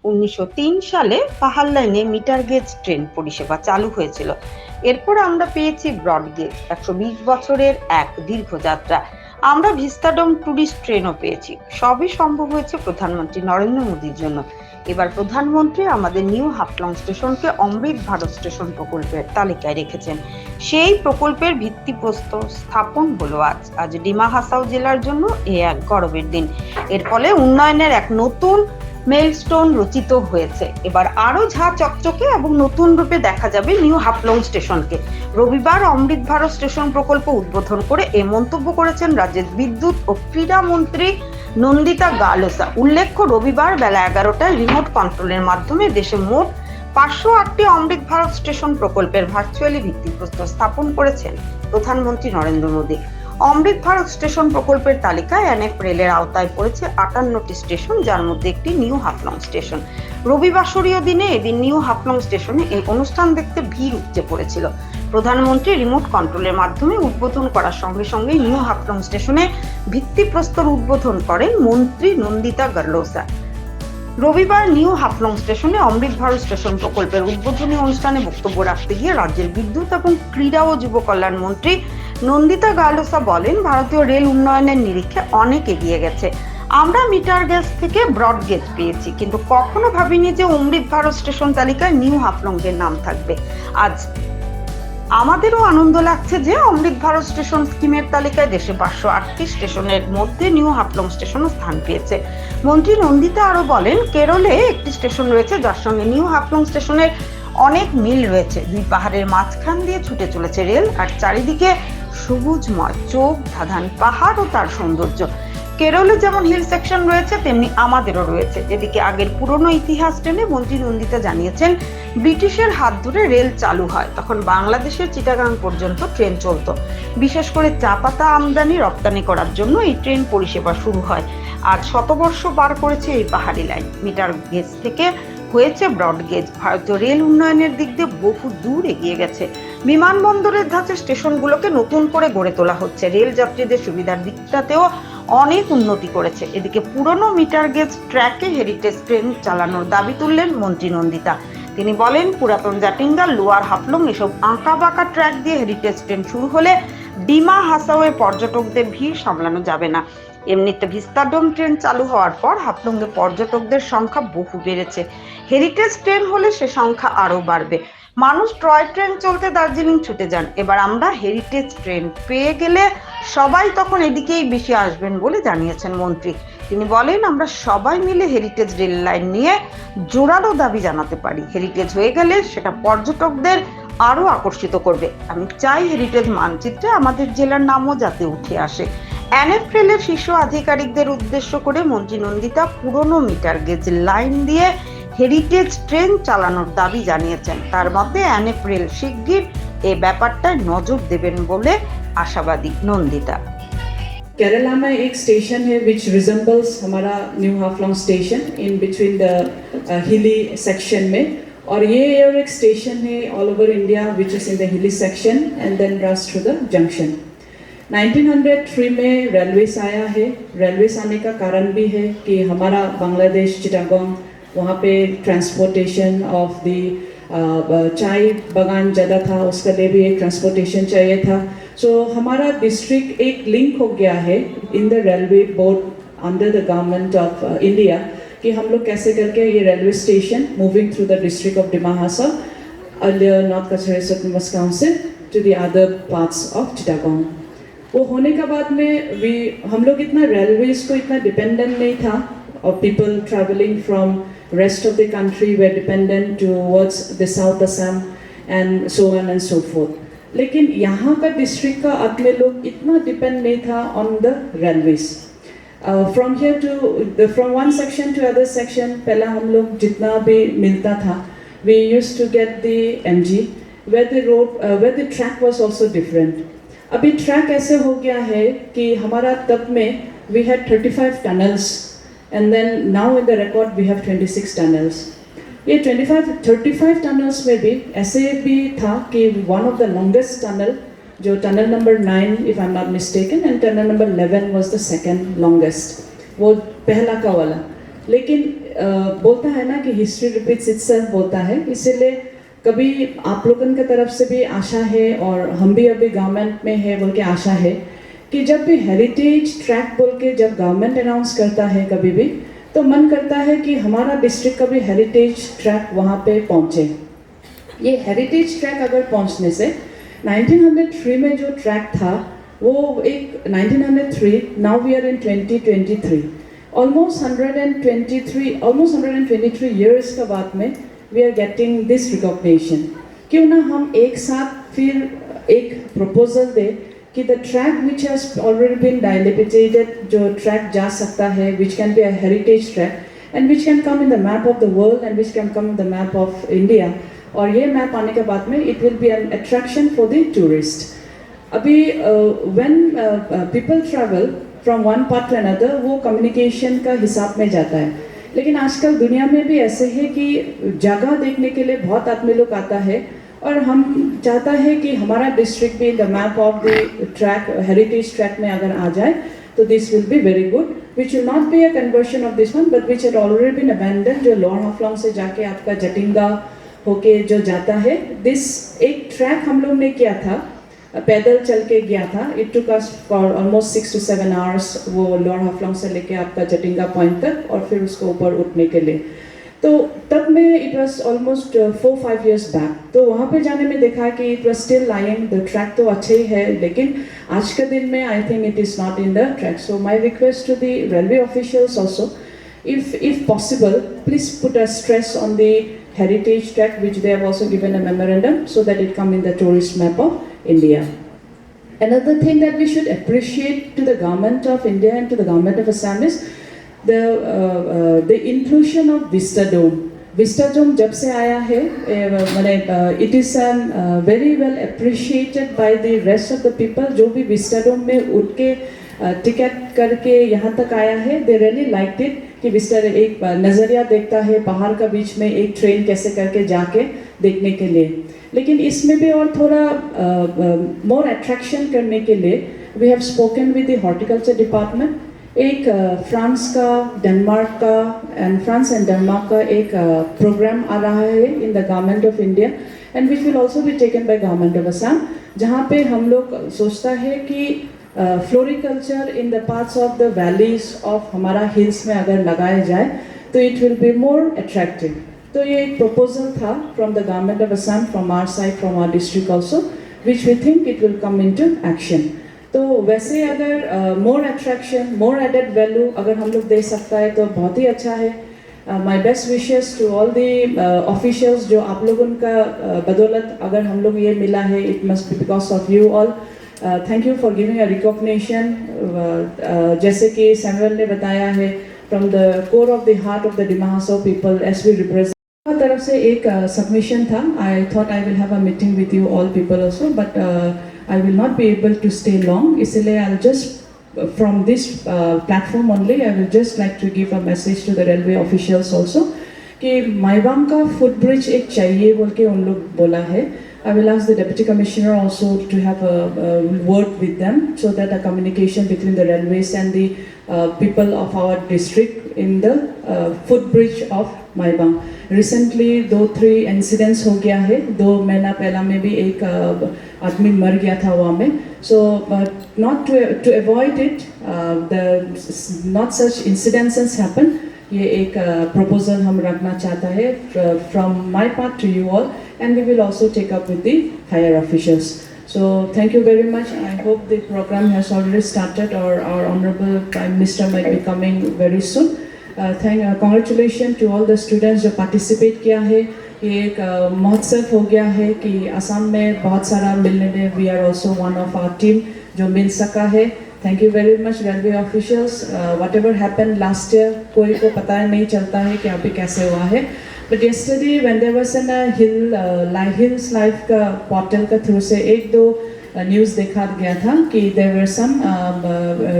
1903 সালে পাহাড় লাইনে মিটার গেজ ট্রেন পরিষেবা চালু হয়েছিল। এরপর আমরা পেয়েছি ব্রড গেজ, 120 বছরের এক দীর্ঘ যাত্রা। আমরা ভিস্তাডোম ট্যুরিস্ট ট্রেনও পেয়েছি। সবই সম্ভব হয়েছে প্রধানমন্ত্রী নরেন্দ্র মোদীর জন্য। এবার প্রধানমন্ত্রী আমাদের নিউ হাফলং স্টেশনকে অমৃত ভারত স্টেশন প্রকল্পের তালিকায় রেখেছেন। সেই প্রকল্পের ভিত্তিপ্রস্তর স্থাপন হলো আজ ডিমা হাসাও জেলার জন্য এক গর্বের দিন। এর ফলে উন্নয়নের এক নতুন মেইলস্টোন রচিত হয়েছে। এবার আরো ঝাঁ চকচকে এবং নতুন রূপে দেখা যাবে নিউ হাফলং স্টেশনকে। রবিবার অমৃত ভারত স্টেশন প্রকল্প উদ্বোধন করে এ মন্তব্য করেছেন রাজ্যের বিদ্যুৎ ও ক্রীড়া মন্ত্রী নন্দিতা গালোসা। উল্লেখ্য, রবিবার বেলা 11টায় রিমোট কন্ট্রোলের মাধ্যমে দেশে মোট 508টি অমৃত ভারত স্টেশন প্রকল্পের ভার্চুয়ালি ভিত্তিপ্রস্তর স্থাপন করেছেন প্রধানমন্ত্রী নরেন্দ্র মোদী। অমৃত ভারত স্টেশন প্রকল্পের তালিকায় এনএফ রেলের আওতায় পড়েছে 58টি স্টেশন, যার মধ্যে একটি নিউ হাফলং স্টেশন। রবিবাসরীয় দিনে এদিন নিউ হাফলং স্টেশনে এই অনুষ্ঠান দেখতে ভিড় উপচে পড়েছিল। প্রধানমন্ত্রী রিমোট কন্ট্রোলের মাধ্যমে উদ্বোধন করার সঙ্গে সঙ্গে নিউ হাফলং স্টেশনে ভিত্তিপ্রস্তর উদ্বোধন করেন মন্ত্রী নন্দিতা গালোসা। রবিবার নিউ হাফলং স্টেশনে অমৃত ভারত স্টেশন প্রকল্পের উদ্বোধনী অনুষ্ঠানে বক্তব্য রাখতে গিয়ে রাজ্যের বিদ্যুৎ এবং ক্রীড়া ও যুব কল্যাণ মন্ত্রী নন্দিতা গালোসা বলেন, ভারতীয় রেল উন্নয়নের নিরিখে অনেক এগিয়ে গেছে। আমরা মিটার গেজ থেকে ব্রড গেজ পেয়েছি, কিন্তু কখনো ভাবিনি যে অমৃত ভারত স্টেশন তালিকায় নিউ হাফলং এর নাম থাকবে। আজ আমাদেরও আনন্দ লাগছে যে অমৃত ভারত স্টেশন স্কিমের তালিকায় দেশে 508টি স্টেশনের মধ্যে নিউ হাফলং স্টেশনও স্থান পেয়েছে। মন্ত্রী নন্দিতা আরো বলেন, কেরলে একটি স্টেশন রয়েছে যার সঙ্গে নিউ হাফলং স্টেশনের অনেক মিল রয়েছে। দুই পাহাড়ের মাঝখান দিয়ে ছুটে চলেছে রেল, আর চারিদিকে সবুজময় চোখ ধাঁধান পাহাড় ও তার সৌন্দর্য। কেরলে যেমন হিল সেকশন রয়েছে, তেমনি আমাদেরও রয়েছে। এদিকে আগের পুরনো ইতিহাস টেনে মন্ত্রী নন্দিতা জানিয়েছেন, ব্রিটিশের হাত ধরে রেল চালু হয় তখন বাংলাদেশের চিটাগাং পর্যন্ত ট্রেন চলত। বিশেষ করে চা পাতা আমদানি রপ্তানি করার জন্য এই ট্রেন পরিষেবা শুরু হয়। আজ শতবর্ষ পার করেছে এই পাহাড়ি লাইন। মিটার গেজ থেকে হয়েছে ব্রড গেজ। ভারতীয় রেল উন্নয়নের দিক দিয়ে বহু দূর এগিয়ে গেছে। বিমানবন্দরের ধাঁচে স্টেশনগুলোকে নতুন করে গড়ে তোলা হচ্ছে। রেল যাত্রীদের সুবিধার দিকটাতেও অনেক উন্নতি করেছে। এদিকে পুরনো মিটার গেজ ট্র্যাকে হেরিটেজ ট্রেন চালানোর দাবি তুললেন মন্ত্রী নন্দিতা। তিনি বলেন, পুরাতন জাটিঙ্গা, লোয়ার হাফলং এসব আঁকা বাঁকা ট্র্যাক দিয়ে হেরিটেজ ট্রেন শুরু হলে ডিমা হাসাওয়ে পর্যটকদের ভিড় সামলানো যাবে না। এমনিতে ভিস্তাডোম ট্রেন চালু হওয়ার পর হাফলংয়ে পর্যটকদের সংখ্যা বহু বেড়েছে। হেরিটেজ ট্রেন হলে সে সংখ্যা আরো বাড়বে। মানুষ টয় ট্রেন চলতে দার্জিলিং ছুটে যান। এবার আমরা হেরিটেজ ট্রেন পেয়ে গেলে সবাই তখন এদিকেই বেশি আসবেন বলে জানিয়েছেন মন্ত্রী। তিনি বলেন, আমরা সবাই মিলে হেরিটেজ রেল লাইন নিয়ে জোরালো দাবি জানাতে পারি। হেরিটেজ হয়ে গেলে সেটা পর্যটকদের আরো আকর্ষিত করবে। আমি চাই হেরিটেজ মানচিত্রে আমাদের জেলার নামও যাতে উঠে আসে। এনএফ রেলের শীর্ষ আধিকারিকদের উদ্দেশ্য করে মন্ত্রী নন্দিতা পুরনো মিটার গেজ লাইন দিয়ে হেরিটেজ ট্রেন চালানোর দাবি জানিয়েছেন। তার মধ্যে এনএফ রেল শিগগির এই ব্যাপারটায় নজর দেবেন বলে আশাবাদী নন্দিতা। केरला में एक स्टेशन है which resembles हमारा new Haflong station in between the hilly section में, और ये और एक स्टेशन है all over India which is in the hilly section and then runs through the junction। 1903 में रेलवेज आया है। रेलवेज आने का कारण भी है कि हमारा बांग्लादेश चिटागोंग वहाँ पे ट्रांसपोर्टेशन ऑफ दी चाय बागान ज़्यादा था, उसके लिए भी एक ट्रांसपोर्टेशन चाहिए था। सो हमारा डिस्ट्रिक्ट एक लिंक हो गया है in the railway board under the government of India कि हम लोग कैसे करके ये railway station moving through the district of Dima Hasao earlier North Cachar autonomous council to the other parts of Chittagong. वो होने के बाद में हम लोग इतना रेलवेज को इतना डिपेंडेंट नहीं था, और people travelling from rest of the country were dependent towards the South Assam and so on and so forth। लेकिन यहाँ का डिस्ट्रिक्ट का आदमी लोग इतना डिपेंड नहीं था on the railways। From here to from one section to other section पहला हम लोग जितना भी मिलता था we used to get the MG where the road where the track was also different। अभी track ऐसे हो गया है कि हमारा तब में we had 35 tunnels and then now in the record we have 26 tunnels। ये 35 tunnels में भी ऐसे भी था कि one of the longest tunnel जो tunnel number 9 if I'm not mistaken and tunnel number 11 was the second longest, वो पहला का वाला। लेकिन बोलता है ना कि हिस्ट्री रिपीट्स इटसेल्फ बोलता है, इसीलिए कभी आप लोगों की तरफ से भी आशा है और हम भी अभी गवर्नमेंट में है बोल के आशा है कि जब भी हेरिटेज ट्रैक बोल के जब गवर्नमेंट अनाउंस करता है कभी भी, तो मन करता है कि हमारा डिस्ट्रिक्ट का भी हेरिटेज ट्रैक वहाँ पे पहुँचे। ये हेरिटेज ट्रैक अगर पहुँचने से 1903 में जो ट्रैक था वो एक 1903, now we are in 2023, almost 123 years का बाद में we are getting this recognition. क्यों ना हम एक साथ फिर एक प्रपोजल दे कि the track which has already been delimited, जो ट्रैक जा सकता है, which can be a heritage track and which can come in the map of the world and which can come in the map of India, और ये map आने के बाद में it will be an attraction for the tourist. अभी when people travel from one part to another, वो communication का हिसाब में जाता है, लेकिन आजकल दुनिया में भी ऐसे है कि जगह देखने के लिए बहुत आदमी लोग आता है और हम चाहता है कि हमारा डिस्ट्रिक्ट भी the map of the track, heritage track में अगर आ जाए तो this will be very good, which will not be a conversion of this one but which had already been abandon, जो लोअर हाफलोंग से जाके आपका जटिंगा होके जो जाता है। दिस एक ट्रैक हम लोग ने किया था, पैदल चल के गया था, it took us for almost 6 to 7 hours, वो लोअर हाफलोंग से लेके आपका जटिंगा पॉइंट तक और फिर उसको ऊपर उठने के लिए। तो तब में इट वॉज ऑलमोस्ट 4-5 years बैक, तो वहाँ पे जाने में देखा कि it was still lying, the track तो अच्छे ही है, लेकिन आज के दिन में I think it is not in the track. So my request to the railway officials also, if possible, please put a stress on the heritage track, which they have also given a memorandum, so that it come in the tourist map of India. Another thing that we should appreciate to the government of India and to the government of Assam is the inclusion of Vistadome. Vistadome जब से आया है, it is very well appreciated by the rest of the people. जो भी Vistadome में उठ के ticket करके यहाँ तक आया है, they really liked it कि विस्टर एक नज़रिया देखता है पहाड़ का बीच में एक ट्रेन कैसे करके जाके देखने के लिए। लेकिन इसमें भी और थोड़ा मोर अट्रैक्शन करने के लिए we have spoken with the horticulture department, एक फ्रांस का, डेनमार्क का एंड फ्रांस एंड डेनमार्क का एक प्रोग्राम आ रहा है in the government of India and which will also be taken by government of Assam, जहाँ पे हम लोग सोचता है कि floriculture in the parts of the valleys of हमारा हिल्स में अगर लगाया जाए तो it will be more attractive. तो ये एक प्रपोजल था from the government of Assam, from our side, from our district also, which we think it will come in to action. तो वैसे अगर more attraction, more added value अगर हम लोग दे सकता है तो बहुत ही अच्छा है। My best wishes to all the officials, जो आप लोगों का बदौलत अगर हम लोग ये मिला है, it must be because of you all. Thank you for giving a recognition. जैसे कि सैमुअल ने बताया है, from the core of the heart of the Dima Hasao people as we represent, तरफ से एक सबमिशन था। I thought I will have a meeting with you all people also, but I will not be able to stay long. इसलिए I'll just from this platform only I will just like to give a message to the railway officials also कि माइबांग का foot bridge एक चाहिए बोल के उन लोग बोला है। I will ask the deputy commissioner also to have a word with them so that a communication between the railways and the people of our district in the footbridge of Maibang. Recently 2-3 incidents हो गया है, 2 महीना पहला में भी एक आदमी मर गया था वहाँ में। So not to avoid it, not such incidences happen. ये एक proposal हम रखना चाहता है from my part to you all, and we will also take up with the higher officials. So thank you very much. I hope the program has already started, or our honorable Prime Minister might be coming very soon. Congratulations to all the students जो participate किया है। ये एक महोत्सव हो गया है कि असम में बहुत सारा मिलने में we are also one of our team जो मिल सका है। Thank you very much railway officials. Whatever happened last year कोई को पता नहीं चलता है कि अभी कैसे हुआ है। But yesterday when there was a Hills Life का पोर्टल का थ्रू से 1-2 न्यूज़ देखा गया था कि there were some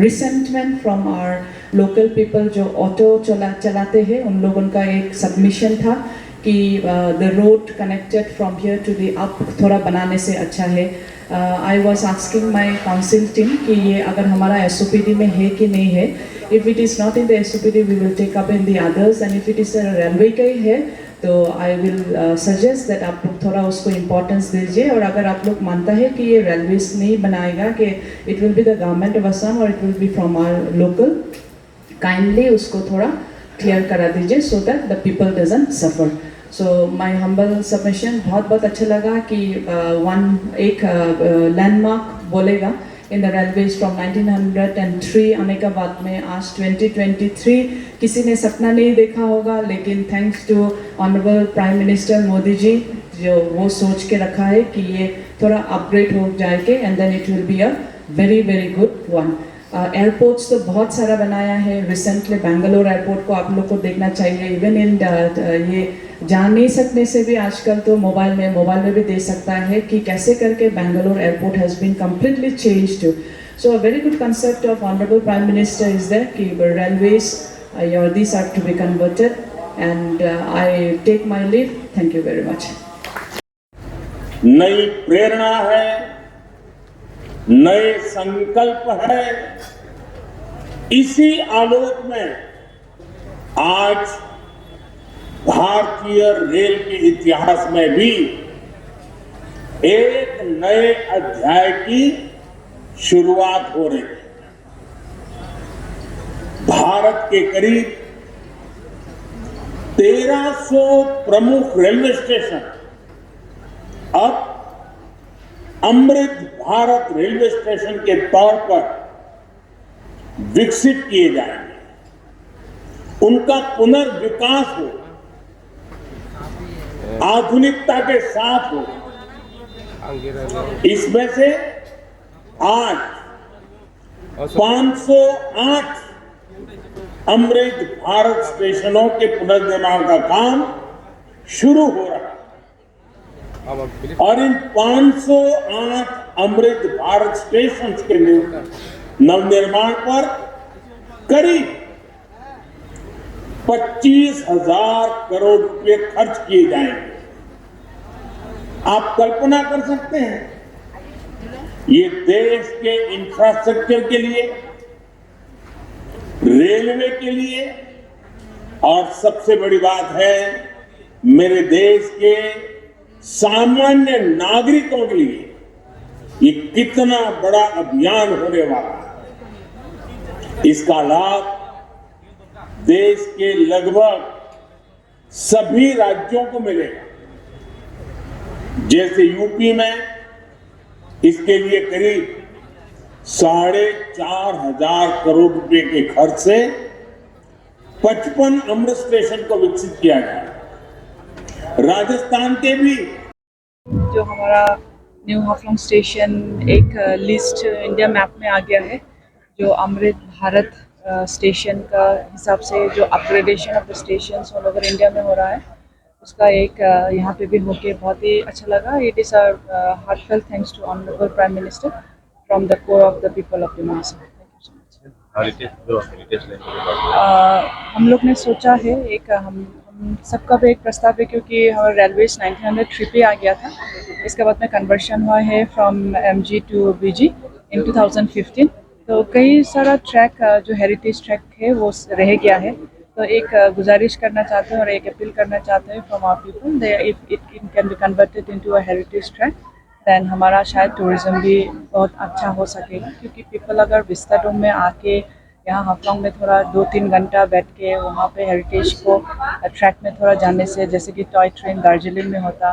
resentment from our local people जो ऑटो चलाते हैं, उन लोगों का एक सबमिशन था कि the road connected from here to the up थोड़ा बनाने से अच्छा है. I was asking my council team कि ये अगर हमारा SOPD में है कि नहीं है. If it is not in the SOPD we will take up in the others, and if it is railway का ही है तो आई विल सजेस्ट दैट आप लोग थोड़ा उसको इम्पोर्टेंस दीजिए. और अगर आप लोग मानता है कि ये रेलवेज नहीं बनाएगा, कि it will be the government of Assam और it will be from our local, kindly उसको थोड़ा क्लियर करा दीजिए so that the people doesn't suffer. So my humble submission. बहुत अच्छा लगा कि एक लैंडमार्क बोलेगा इन द रेलवेज फ्रॉम 1903 आने का बाद में आज 2023 किसी ने सपना नहीं देखा होगा, लेकिन thanks to honourable prime minister Modi ji जो वो सोच के रखा है कि ये थोड़ा अपग्रेड हो जाएगा, and then it will be a very good one. Airports तो बहुत सारा बनाया है. रिसेंटली बेंगलोर एयरपोर्ट को आप लोग को देखना चाहिए. इवन इन ये जा नहीं सकने से भी आजकल तो मोबाइल में भी दे सकता है कि कैसे करके Bangalore airport has been completely changed. So a very good concept of honourable prime minister is that कि railways your these are to be converted, and I take my leave. Thank you very much. नई प्रेरणा है, नए संकल्प है. इसी आलोक में आज भारतीय रेल के इतिहास में भी एक नए अध्याय की शुरुआत हो रही है. भारत के करीब 1300 प्रमुख रेलवे स्टेशन अब अमृत भारत रेलवे स्टेशन के तौर पर विकसित किए जाएंगे. उनका पुनर्विकास हो, आधुनिकता के साथ हो. इसमें से आज 508 अमृत भारत स्टेशनों के पुनर्निर्माण का काम शुरू हो रहा है, और इन 508 अमृत भारत स्टेशन के नवनिर्माण पर करीब 25,000 करोड़ रुपए खर्च किए जाएंगे. आप कल्पना कर सकते हैं, ये देश के इंफ्रास्ट्रक्चर के लिए, रेलवे के लिए, और सबसे बड़ी बात है मेरे देश के सामान्य नागरिकों के लिए ये कितना बड़ा अभियान होने वाला है. इसका लाभ देश के लगभग सभी राज्यों को मिलेगा. जैसे यूपी में इसके लिए करीब 4,500 करोड़ रुपए के खर्च से 55 अमृत स्टेशन को विकसित किया गया. राजस्थान के भी जो हमारा न्यू हाफलोंग स्टेशन एक लिस्ट इंडिया मैप में आ गया है, जो अमृत भारत स्टेशन का हिसाब से जो upgradation of the station all over India में हो रहा है, उसका एक यहाँ पे भी होके बहुत ही अच्छा लगा. It is a heartfelt thanks to honourable prime minister from the core of the people of the Maharashtra. Thank you so much. हम लोग ने सोचा है, एक हम सबका भी एक प्रस्ताव है, क्योंकि हमारा रेलवेज 1903 पे आ गया था. इसके बाद में कन्वर्शन हुआ है फ्रॉम MG टू BG इन 2015. तो कई सारा ट्रैक जो हेरिटेज ट्रैक है वो रह गया है. तो एक गुजारिश करना चाहते हैं और एक अपील करना चाहते हैं from our people, if it can be converted into a heritage track, then हमारा शायद टूरिज्म भी बहुत अच्छा हो सकेगा. क्योंकि पीपल अगर विस्ताडोम में आके यहाँ हाफलोंग में थोड़ा 2-3 घंटा बैठ के वहाँ पे हेरिटेज को ट्रैक में थोड़ा जाने से, जैसे कि टॉय ट्रेन दार्जिलिंग में होता,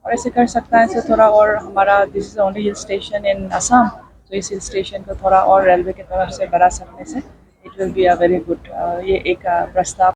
और ऐसे कर सकता है. ऐसे थोड़ा और हमारा this is only hill station इन असम, तो इस हिल स्टेशन को थोड़ा और रेलवे की तरफ से बढ़ा सकने से it will be a very good. ये एक प्रस्ताव